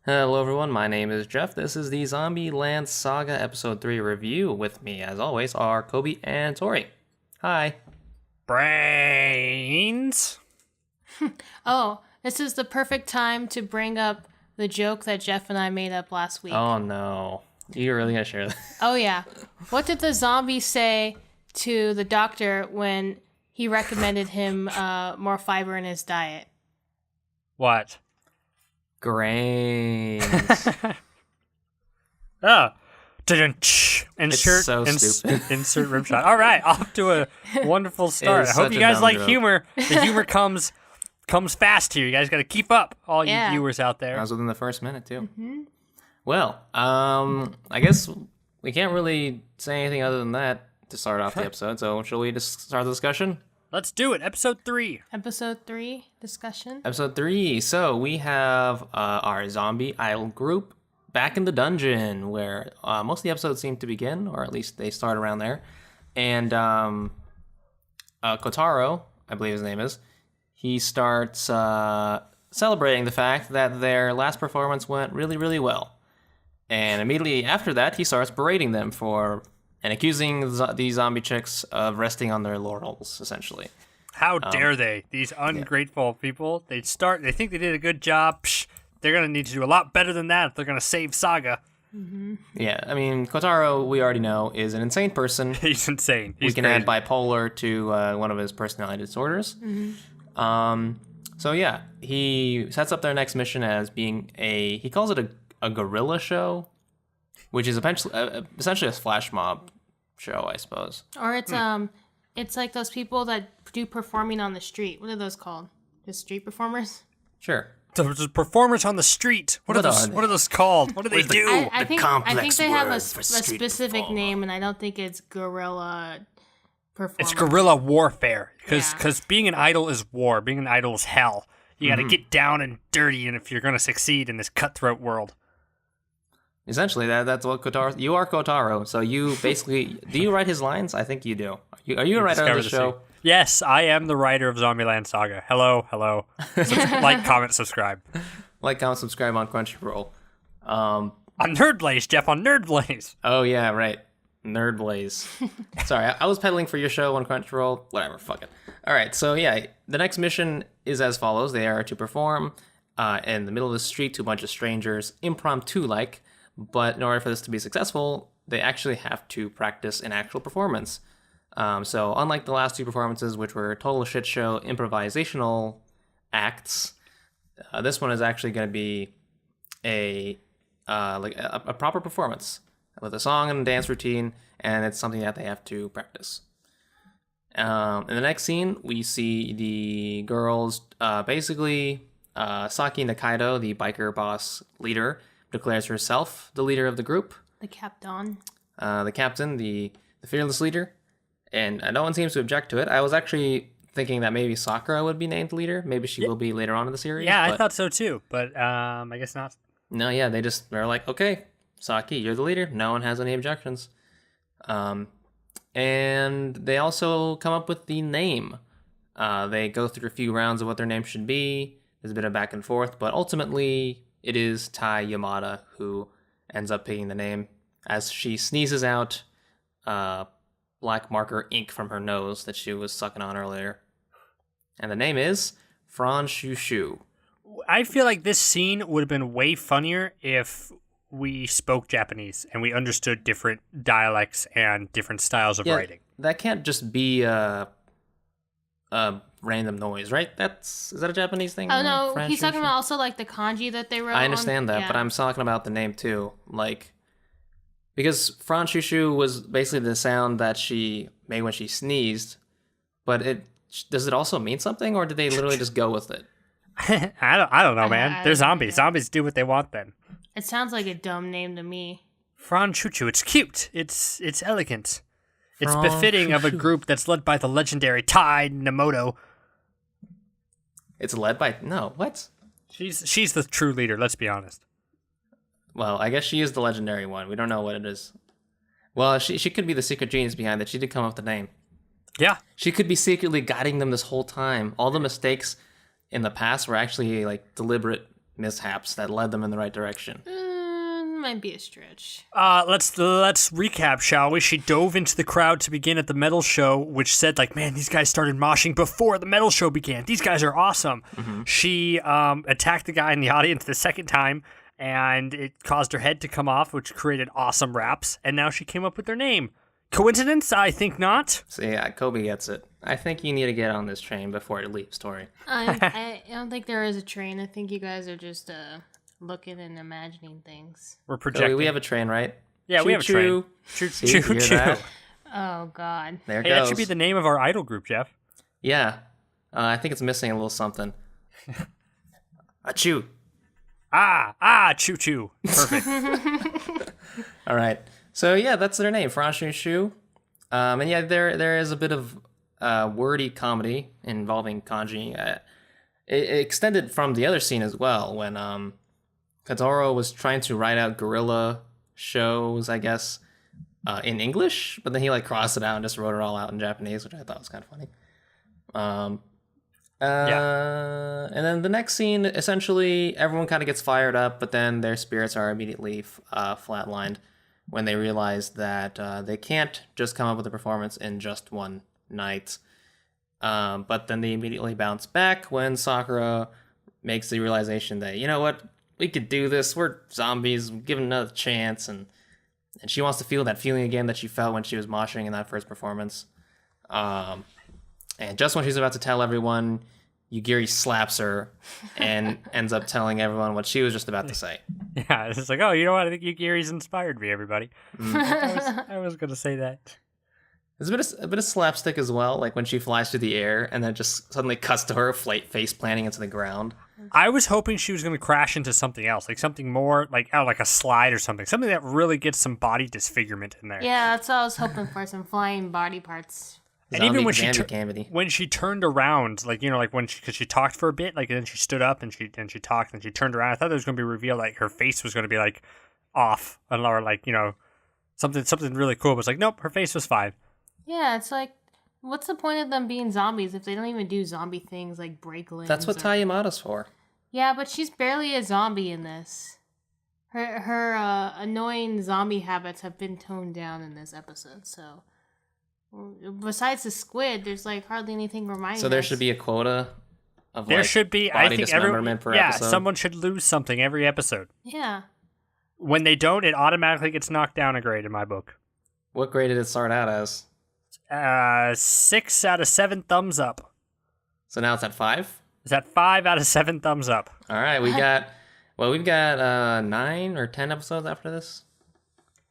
Hello everyone, my name is Jeff. This is the Zombieland Saga Episode 3 review. With me, as always, are Coby and Torie. Hi. Brains. Oh, this is the perfect time to bring up the joke that Jeff and I made up last week. Oh no. You're really gonna share that? Oh, yeah. What did the zombie say to the doctor when he recommended him more fiber in his diet? What? Grains. Ah. Insert, It's so stupid. insert rim shot. All right, off to a wonderful start. I hope such you a guys dumb like joke. humor. The humor comes fast here. You guys got to keep up, all you Yeah. viewers out That there. was within the first minute, too. Well, I guess we can't really say anything other than that to start off the episode, so shall we just start the discussion? Let's do it. Episode 3. Episode 3 discussion. Episode 3. So we have our zombie idol group back in the dungeon where most of the episodes seem to begin, or at least they start around there. And Kotaro, I believe his name is, he starts celebrating the fact that their last performance went really, really well. And immediately after that, he starts berating them and accusing these zombie chicks of resting on their laurels, essentially. How dare they? These ungrateful people. They think they did a good job. Psh, they're going to need to do a lot better than that if they're going to save Saga. Yeah, I mean, Kotaro, we already know, is an insane person. He's insane. We He's can crazy. add bipolar to one of his personality disorders. So yeah, he sets up their next mission as being he calls it a guerrilla show, which is essentially a flash mob show, I suppose. Or it's like those people that do performing on the street. What are those called? Just street performers? Sure. So there's performers on the street. What are those? they? What are those called? What do they do? I think they have a street specific performer. name, and I don't think it's guerrilla performer. It's guerrilla warfare because Yeah. being an idol is war. Being an idol is hell. You got to get down and dirty, and if you're gonna succeed in this cutthroat world, Essentially, that's what Kotaro. You are Kotaro, so you basically do you write his lines? I think you do. Are you a writer of discover the show? secret. Yes, I am the writer of Zombieland Saga. Hello. Like, comment, subscribe. Like, comment, subscribe on Crunchyroll. On Nerd Blaze, Jeff. On Nerd Blaze. Oh yeah, right. Nerd Blaze. Sorry, I was peddling for your show on Crunchyroll. Whatever, fuck it. All right, so yeah, the next mission is as follows. They are to perform in the middle of the street to a bunch of strangers, impromptu-like, but in order for this to be successful, they actually have to practice an actual performance. So unlike the last two performances, which were total shit show improvisational acts, this one is actually going to be a proper performance with a song and a dance routine, and it's something that they have to practice. In the next scene, we see the girls basically Saki Nakaido, the biker boss leader, declares herself the leader of the group, The Captain. the captain, the fearless leader, and no one seems to object to it. I was actually thinking that maybe Sakura would be named leader. Maybe she will be later on in the series. Yeah, I but thought so too, but I guess not. no, yeah, they're like, okay, Saki, you're the leader. No one has any objections. And they also come up with the name. They go through a few rounds of what their name should be. There's a bit of back and forth, but ultimately it is Tai Yamada who ends up picking the name as she sneezes out black marker ink from her nose that she was sucking on earlier. And the name is Franchushu. I feel like this scene would have been way funnier if we spoke Japanese and we understood different dialects and different styles of writing. That can't just be a random noise, right? Is that a Japanese thing? Oh, no, Franchushu? he's talking about also, like, the kanji that they wrote I understand that, yeah. but I'm talking about the name too. Like, because Franchushu was basically the sound that she made when she sneezed, but does it also mean something, or did they literally just go with it? I don't know, man. I They're don't zombies. Zombies do what they want then. It sounds like a dumb name to me. Franchuchu, it's cute. It's elegant. It's befitting of a group that's led by the legendary Tai Namoto. It's led by what? She's the true leader, let's be honest. Well, I guess she is the legendary one. We don't know what it is. Well, she could be the secret genius behind it. She did come up with the name. Yeah. She could be secretly guiding them this whole time. All the mistakes in the past were actually like deliberate mishaps that led them in the right direction. Might be a stretch. Let's recap, shall we? She dove into the crowd to begin at the metal show, which said, like, man, these guys started moshing before the metal show began. These guys are awesome. Mm-hmm. She attacked the guy in the audience the second time, and it caused her head to come off, which created awesome raps, and now she came up with their name. Coincidence? I think not. So yeah, Coby gets it. I think you need to get on this train before it leaves, Torie. I don't think there is a train. I think you guys are just looking and imagining things. We're projecting. Coby, we have a train, right? Yeah, we have a train. Choo-choo. Oh, God. There it goes. That should be the name of our idol group, Jeff. Yeah. I think it's missing a little something. Achoo. Choo-choo. Perfect. All right. So, yeah, that's their name, Franchou Shu. And yeah, there is a bit of wordy comedy involving kanji. It extended from the other scene as well, when Kotaro was trying to write out guerilla shows, I guess, in English, but then he like crossed it out and just wrote it all out in Japanese, which I thought was kind of funny. And then the next scene, essentially, everyone kind of gets fired up, but then their spirits are immediately flatlined when they realize that they can't just come up with a performance in just one night. But then they immediately bounce back when Sakura makes the realization that, you know what, we could do this. We're zombies. Give it another chance. And she wants to feel that feeling again that she felt when she was moshing in that first performance. And just when she's about to tell everyone, Yugiri slaps her and ends up telling everyone what she was just about to say. Yeah, it's just like, oh, you know what? I think Yugiri's inspired me, everybody. I was going to say that. There's a bit of slapstick as well, like when she flies through the air and then just suddenly cuts to her face planting into the ground. I was hoping she was going to crash into something else, like something more like a slide or something that really gets some body disfigurement in there. Yeah, that's what I was hoping for, some flying body parts. And even when she turned around, like, you know, like because she talked for a bit, like, and then she stood up and she talked and she turned around. I thought there was going to be revealed, like her face was going to be like off, or like, you know, something really cool. But it's like, nope, her face was fine. Yeah, it's like, what's the point of them being zombies if they don't even do zombie things like break limbs? That's what Tayamada's for. Yeah, but she's barely a zombie in this. Her annoying zombie habits have been toned down in this episode, so besides the squid, there's like hardly anything reminding us. So there should be a quota of there like should be, body I think dismemberment per episode. Yeah, someone should lose something every episode. Yeah. When they don't, it automatically gets knocked down a grade in my book. What grade did it start out as? 6 out of 7 thumbs up. So now it's at 5? It's at 5 out of 7 thumbs up. All right, we've got 9 or 10 episodes after this.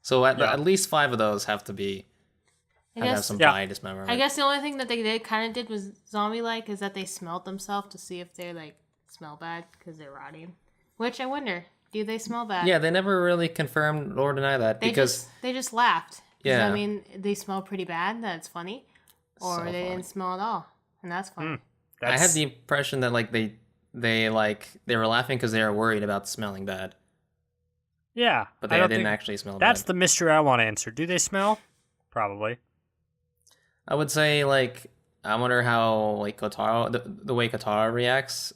So at least 5 of those have to be have some body dismemberment. I guess the only thing that they kind of did was zombie-like is that they smelled themselves to see if they like smell bad because they're rotting. Which I wonder, do they smell bad? Yeah, they never really confirmed or denied that they just laughed. Yeah, I mean, they smell pretty bad. That's funny, or they didn't smell at all, and that's funny. I had the impression that like they were laughing because they were worried about smelling bad. Yeah, but they didn't actually smell bad. That's the mystery I want to answer. Do they smell? Probably. I would say, like, I wonder how, like, Kotaro, the way Kotaro reacts.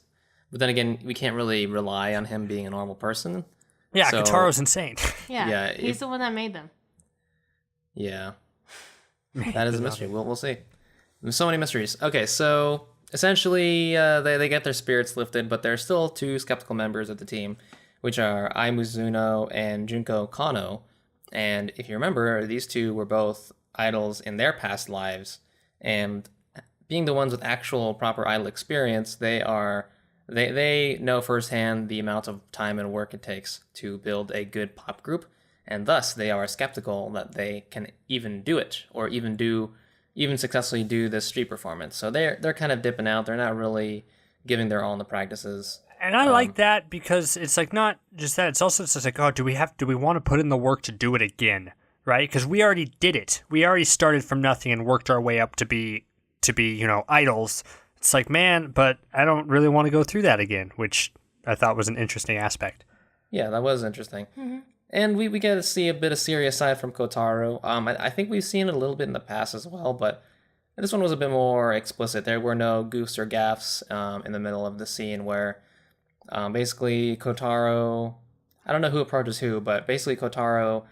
But then again, we can't really rely on him being a normal person. Yeah, so, Kotaro's insane. Yeah, he's the one that made them. Yeah. That is a mystery. We'll see. There's so many mysteries. Okay, so essentially, they get their spirits lifted, but there are still 2 skeptical members of the team, which are Ai Mizuno and Junko Kano. And if you remember, these 2 were both idols in their past lives, and being the ones with actual proper idol experience, they know firsthand the amount of time and work it takes to build a good pop group, and thus they are skeptical that they can even do it, or even successfully do this street performance. So they're kind of dipping out. They're not really giving their all in the practices. And I like that because it's like not just that, it's also just like, oh, do we want to put in the work to do it again? Right? Because we already did it. We already started from nothing and worked our way up to be, you know, idols. It's like, man, but I don't really want to go through that again, which I thought was an interesting aspect. Yeah, that was interesting. Mm-hmm. And we get to see a bit of serious side from Kotaro. I think we've seen it a little bit in the past as well, but this one was a bit more explicit. There were no goofs or gaffes in the middle of the scene where Basically, Kotaro, I don't know who approaches who, but basically Kotaro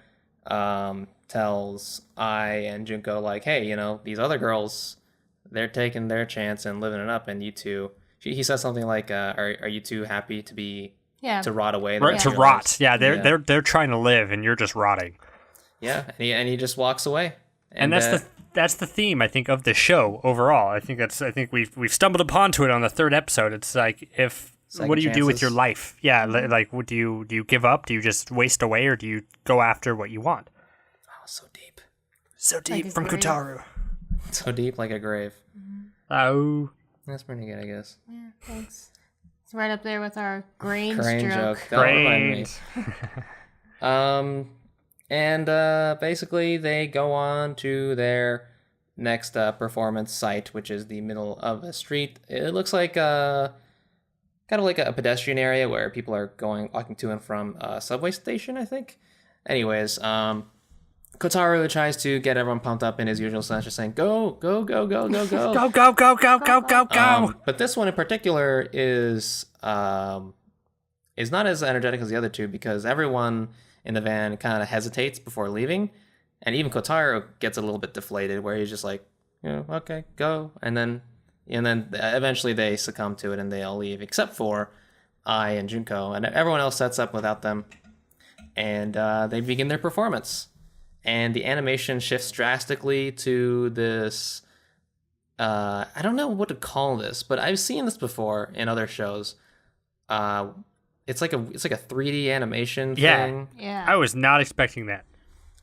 tells Ai and Junko, like, hey, these other girls, they're taking their chance and living it up, and you two, he says something like, are you two happy to be, Yeah. to rot away? Right, to rot. Yeah, they're trying to live, and you're just rotting. Yeah, and he just walks away. And that's the theme, I think, of the show overall. I think we've stumbled upon to it on the third episode. It's like, what do you do with your life? Yeah, like do you give up? Do you just waste away, or do you go after what you want? Oh, so deep. So deep Like from grave. Kotaro. So deep like a grave. Oh. That's pretty good, I guess. Yeah, thanks. It's right up there with our grain Crane joke. joke. Don't remind me. Grains. And basically they go on to their next performance site, which is the middle of a street. It looks like kind of like a pedestrian area where people are walking to and from a subway station, I think. Anyways, Kotaro tries to get everyone pumped up in his usual sense, just saying, go, go, go, go, go, go. Go, go, go, go, go, go, go. But this one in particular is not as energetic as the other two, because everyone in the van kind of hesitates before leaving, and even Kotaro gets a little bit deflated, where he's just like, okay, go, and then eventually they succumb to it and they all leave, except for Ai and Junko, and everyone else sets up without them, and they begin their performance, and the animation shifts drastically to this. I don't know what to call this, but I've seen this before in other shows. It's like a 3D animation thing. Yeah. I was not expecting that.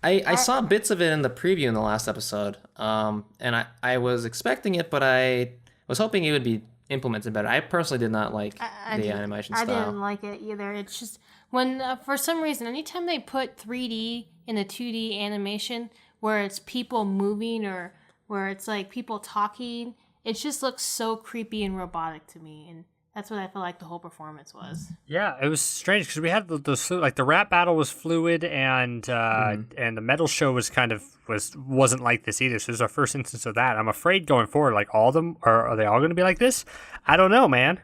I saw bits of it in the preview in the last episode, and I was expecting it, but I was hoping it would be implemented better. I personally did not like the animation style. I didn't like it either. It's just when, for some reason, anytime they put 3D in a 2D animation where it's people moving or where it's like people talking, it just looks so creepy and robotic to me, and that's what I feel like the whole performance was. Yeah, it was strange because we had the rap battle was fluid, and the metal show was wasn't like this either. So this is our first instance of that. I'm afraid going forward, like all of them are they all going to be like this? I don't know, man.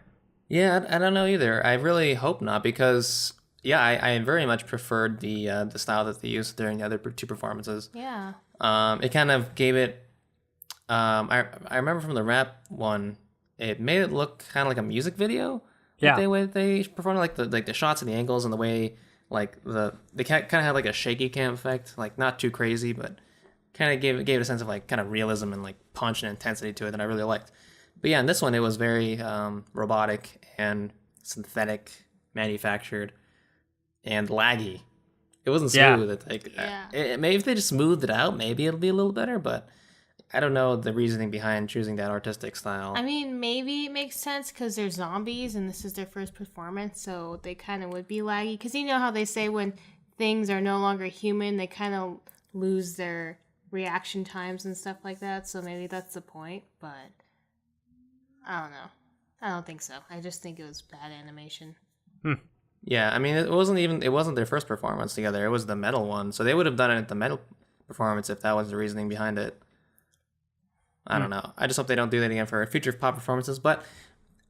Yeah, I don't know either. I really hope not, because I very much preferred the style that they used during the other two performances. Yeah. It kind of gave it. I remember from the rap one, it made it look kind of like a music video. Yeah. The way they performed, like the shots and the angles and the way they kind of had like a shaky cam effect, like not too crazy, but kind of gave it a sense of like kind of realism and like punch and intensity to it that I really liked. But yeah, in this one it was very robotic and synthetic, manufactured, and laggy. It wasn't smooth. Maybe if they just smoothed it out, maybe it'll be a little better, but I don't know the reasoning behind choosing that artistic style. I mean, maybe it makes sense because they're zombies and this is their first performance, so they kind of would be laggy. Because you know how they say when things are no longer human, they kind of lose their reaction times and stuff like that, so maybe that's the point, but I don't know. I don't think so. I just think it was bad animation. Yeah, I mean, it wasn't their first performance together. It was the metal one, so they would have done it at the metal performance if that was the reasoning behind it. I don't know. I just hope they don't do that again for future pop performances. But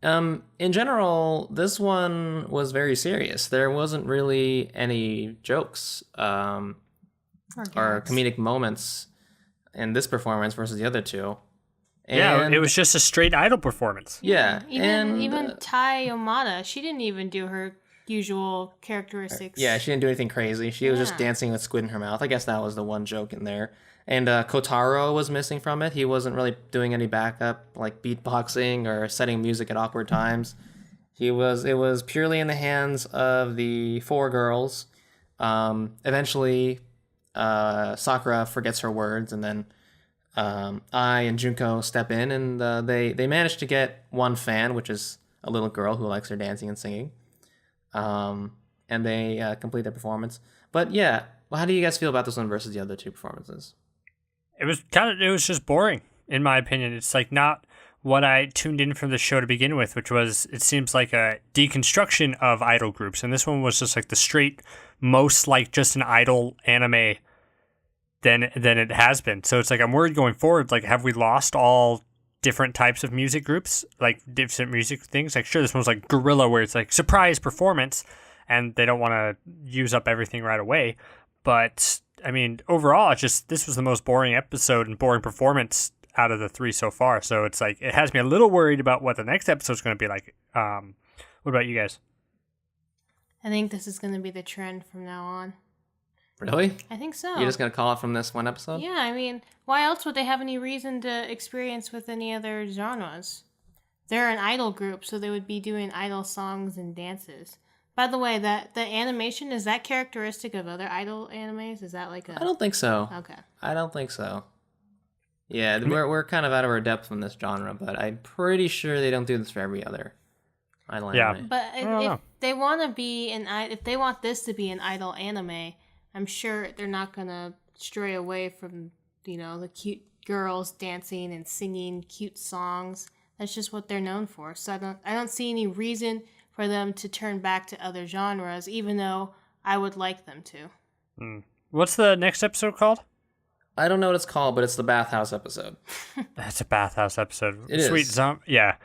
in general, this one was very serious. There wasn't really any jokes or comedic moments in this performance versus the other two. And it was just a straight idol performance. Yeah. Even Tai Yamada, she didn't even do her usual characteristics. Yeah, she didn't do anything crazy. She was just dancing with squid in her mouth. I guess that was the one joke in there. And Kotaro was missing from it. He wasn't really doing any backup, like beatboxing or setting music at awkward times. It was purely in the hands of the four girls. Eventually, Sakura forgets her words, and then Ai and Junko step in, and they manage to get one fan, which is a little girl who likes her dancing and singing. And they complete their performance. But yeah, well, how do you guys feel about this one versus the other two performances? It was just boring, in my opinion. It's like not what I tuned in from the show to begin with, which was, it seems like a deconstruction of idol groups. And this one was just like the straight, most like just an idol anime than it has been. So it's like, I'm worried going forward, like, have we lost all different types of music groups, like different music things. Like, sure, this one's like guerilla, where it's like surprise performance, and they don't want to use up everything right away. But I mean, overall, it's just this was the most boring episode and boring performance out of the 3 so far. So it's like it has me a little worried about what the next episode's going to be like. What about you guys? I think this is going to be the trend from now on. Really? I think so. You're just gonna call it from this one episode? Yeah, I mean, why else would they have any reason to experience with any other genres? They're an idol group, so they would be doing idol songs and dances. By the way, the animation, is that characteristic of other idol animes? Is that like a... I don't think so. Okay. I don't think so. Yeah, we're kind of out of our depth in this genre, but I'm pretty sure they don't do this for every other idol anime. But if they want to be if they want this to be an idol anime, I'm sure they're not gonna stray away from, the cute girls dancing and singing cute songs. That's just what they're known for. So I don't see any reason for them to turn back to other genres, even though I would like them to. What's the next episode called? I don't know what it's called, but it's the bathhouse episode. That's a bathhouse episode. It Sweet is. Yeah.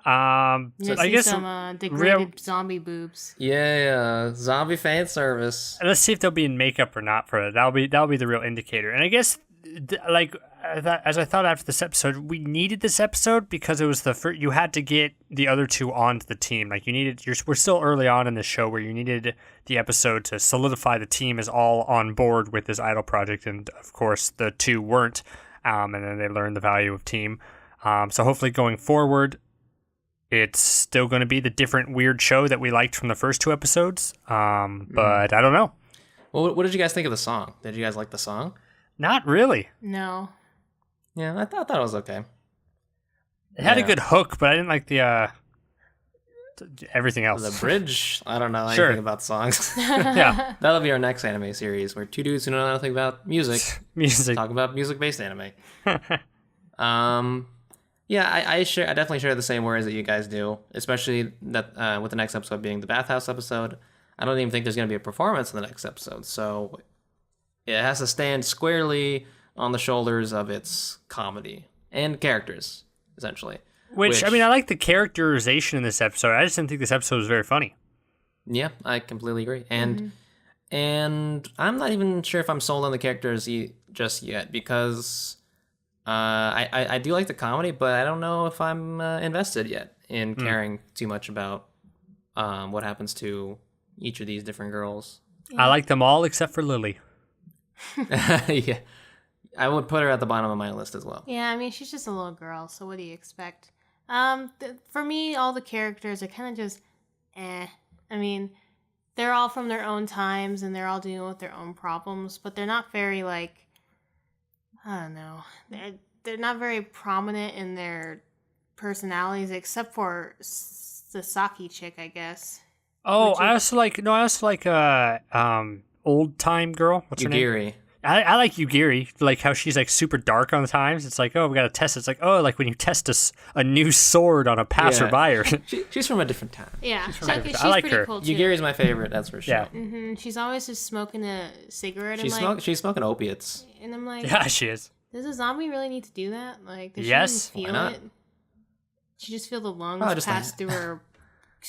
So I guess some degraded zombie boobs. Yeah, zombie fan service. let's see if they'll be in makeup or not for it. That'll be the real indicator. And I guess as I thought after this episode, we needed this episode because it was the first. You had to get the other 2 onto the team. Like we're still early on in the show where you needed the episode to solidify the team is all on board with this idol project, and of course the 2 weren't. And then they learned the value of team. So hopefully going forward, it's still going to be the different weird show that we liked from the first 2 episodes. But I don't know. Well, what did you guys think of the song? Did you guys like the song? Not really. No. Yeah, I thought it was okay. It had a good hook, but I didn't like the everything else. The bridge, I don't know Sure. anything about songs. Yeah. That'll be our next anime series, where 2 dudes who know nothing about music Music. talk about music-based anime. Yeah, I definitely share the same worries that you guys do, especially that with the next episode being the bathhouse episode. I don't even think there's going to be a performance in the next episode, so it has to stand squarely on the shoulders of its comedy and characters, essentially. Which, I mean, I like the characterization in this episode. I just didn't think this episode was very funny. Yeah, I completely agree. And I'm not even sure if I'm sold on the characters just yet, because I do like the comedy, but I don't know if I'm invested yet in caring too much about what happens to each of these different girls. I like them all except for Lily. Yeah, I would put her at the bottom of my list as well. Yeah, I mean, she's just a little girl, so what do you expect? For me, all the characters are kind of just, I mean, they're all from their own times, and they're all dealing with their own problems, but they're not very, I don't know, they're not very prominent in their personalities, except for the Saki chick, I guess. Oh, I also like old time girl. What's her name? Yugiri. I like Yugiri, like how she's like super dark on the times. It's like, oh, we gotta test it. It's like, oh, like when you test a new sword on a passerby. She's from a different time. Yeah, she's I like pretty her. cool too. Yugiri's my favorite, that's for sure. Yeah. She's always just smoking a cigarette. She's smoking opiates. And I'm like, Yeah, she is. does a zombie really need to do that? Like, does Yes, she even why feel not? it? She just feel the lungs Oh, just pass through her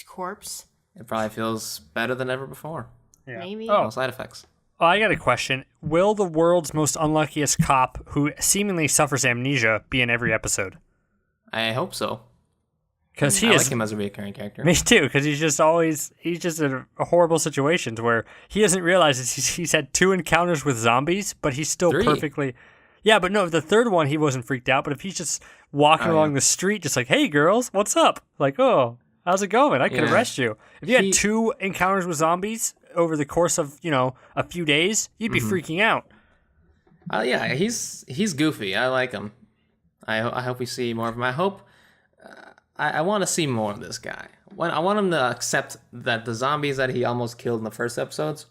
corpse. It probably feels better than ever before. Yeah. Maybe. Oh. No side effects. Well, I got a question. Will the world's most unluckiest cop, who seemingly suffers amnesia, be in every episode? I hope so. Because I like him as a recurring character. Me too, because he's just in horrible situations where he doesn't realize he's had 2 encounters with zombies, but he's still 3. perfectly... Yeah, but no, the third one, he wasn't freaked out, but if he's just walking along the street, just like, hey, girls, what's up? Like, oh, how's it going? I could arrest you. If you had 2 encounters with zombies over the course of, a few days, you'd be freaking out. Yeah, he's goofy. I like him. I hope we see more of him. I hope... I want to see more of this guy. I want him to accept that the zombies that he almost killed in the first episodes...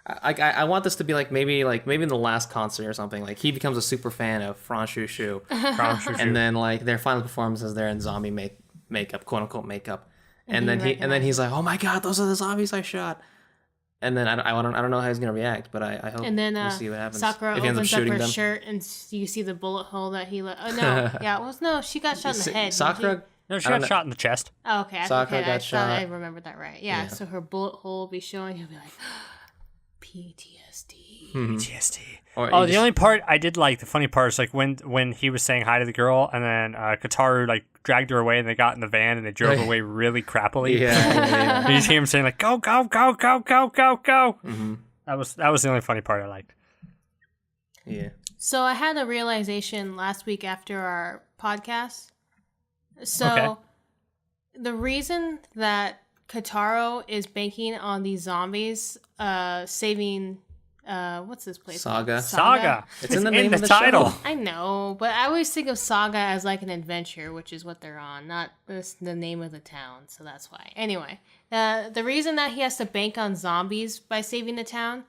I want this to be maybe in the last concert or something. Like, he becomes a super fan of Franchouchou. And then, their final performances, they're in zombie makeup, quote-unquote makeup. And then he's like, oh my god, those are the zombies I shot. And then I don't know how he's gonna react, but I hope And then we see what happens. Sakura if he ends up opens up shooting her them. shirt and you see the bullet hole that he let. Oh no, yeah, no, she got shot in the head. didn't Sakura. No, she I don't got know. shot in the chest. Oh, okay. Sakura I got thought shot. I remembered that right. Yeah, Yeah. so her bullet hole will be showing. He'll be like, PTSD. PTSD. Or Oh, you the just- only part I did like, the funny part is like when he was saying hi to the girl, and then Kataru like dragged her away, and they got in the van and they drove away really crappily. Yeah. You see him saying like, "Go, go, go, go, go, go, go." Mm-hmm. That was the only funny part I liked. Yeah. So I had a realization last week after our podcast. So Okay. the reason that Kataro is banking on these zombies saving what's this place? Saga. Saga. It's in the name of the title. show. I know, but I always think of Saga as like an adventure, which is what they're on, not the name of the town. So that's why. Anyway, the reason that he has to bank on zombies by saving the town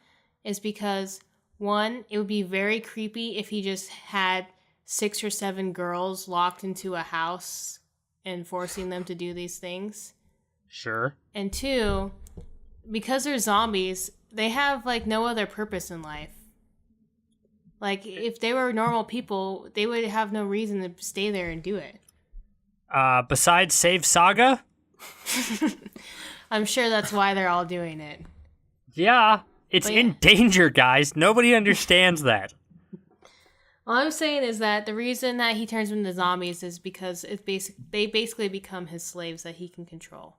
is because, one, it would be very creepy if he just had 6 or 7 girls locked into a house and forcing them to do these things. Sure. And 2, because they're zombies, they have like no other purpose in life. Like if they were normal people, they would have no reason to stay there and do it. Besides save Saga? I'm sure that's why they're all doing it. Yeah. It's But in danger, guys. Nobody understands that. All I'm saying is that the reason that he turns them into zombies is because they basically become his slaves that he can control.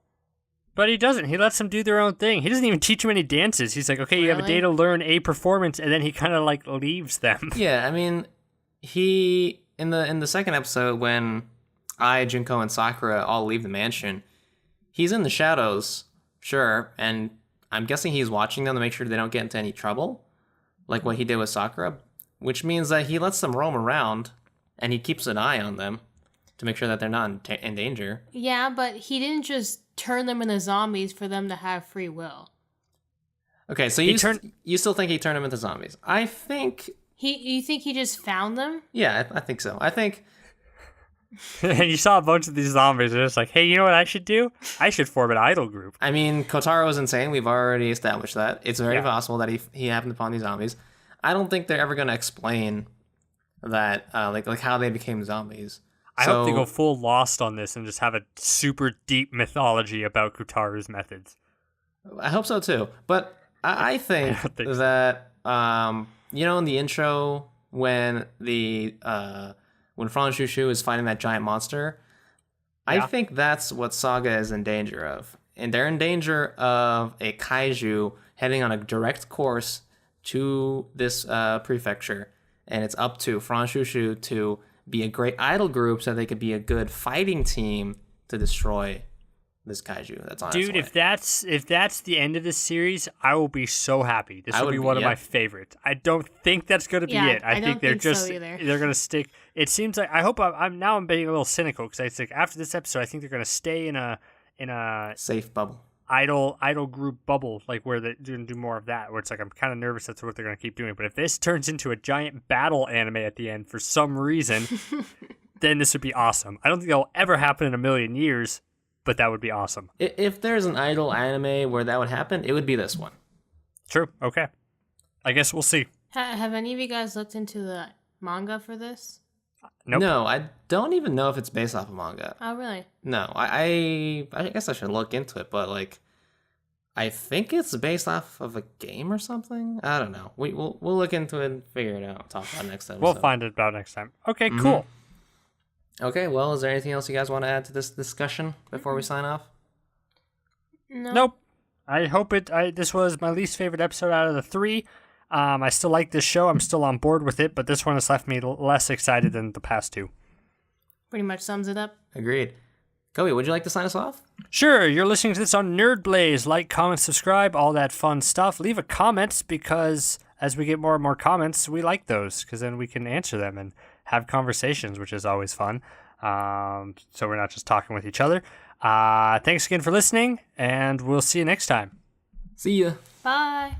But he doesn't. He lets them do their own thing. He doesn't even teach them any dances. He's like, okay, you have a Really? day to learn a performance, and then he kind of like leaves them. Yeah, I mean, he in the second episode when Junko, and Sakura all leave the mansion, he's in the shadows, sure, and I'm guessing he's watching them to make sure they don't get into any trouble, like what he did with Sakura, which means that he lets them roam around, and he keeps an eye on them to make sure that they're not in danger. Yeah, but he didn't just turn them into zombies for them to have free will. Okay, so you still think he turned them into zombies? I think, You think he just found them? yeah, I think so. I think, And you saw a bunch of these zombies, and it's like, hey, you know what I should do? I should form an idol group. I mean, Kotaro is insane. We've already established that. It's very Yeah. possible that he happened upon these zombies. I don't think they're ever going to explain that, like how they became zombies. I hope they go full Lost on this and just have a super deep mythology about Kutaru's methods. I hope so too. But I think don't think so. that in the intro when when Franchushu is fighting that giant monster, I Yeah. think that's what Saga is in danger of. And they're in danger of a kaiju heading on a direct course to this prefecture, and it's up to Franchushu to be a great idol group so they could be a good fighting team to destroy this kaiju that's on its Dude, way. if that's the end of this series, I will be so happy. This I will would be be, one of yeah. my favorites. I don't think that's going to be Yeah, it. I think don't they're think so just either. they're going to stick. It seems like I'm being a little cynical because I think after this episode, I think they're going to stay in a Safe bubble. idol group bubble, like where they're going to do more of that. Where it's like I'm kind of nervous that's what they're going to keep doing. But if this turns into a giant battle anime at the end for some reason, then this would be awesome. I don't think that'll ever happen in a million years, but that would be awesome. If there's an idol anime where that would happen, it would be this one. True. Okay. I guess we'll see. Have any of you guys looked into the manga for this? Nope. No, I don't even know if it's based off of manga. Oh, really? No, I guess I should look into it, but like, I think it's based off of a game or something. I don't know. We'll look into it and figure it out. Talk about it next time. We'll find it out next time. Okay, Mm-hmm. cool. Okay, well, is there anything else you guys want to add to this discussion before we sign off? No. Nope. I hope this was my least favorite episode out of the 3. I still like this show. I'm still on board with it, but this one has left me less excited than the past 2. Pretty much sums it up. Agreed. Kobe, would you like to sign us off? Sure, you're listening to this on Nerd Blaze. Like, comment, subscribe, all that fun stuff. Leave a comment because as we get more and more comments, we like those because then we can answer them and have conversations, which is always fun. So we're not just talking with each other. Thanks again for listening, and we'll see you next time. See ya. Bye.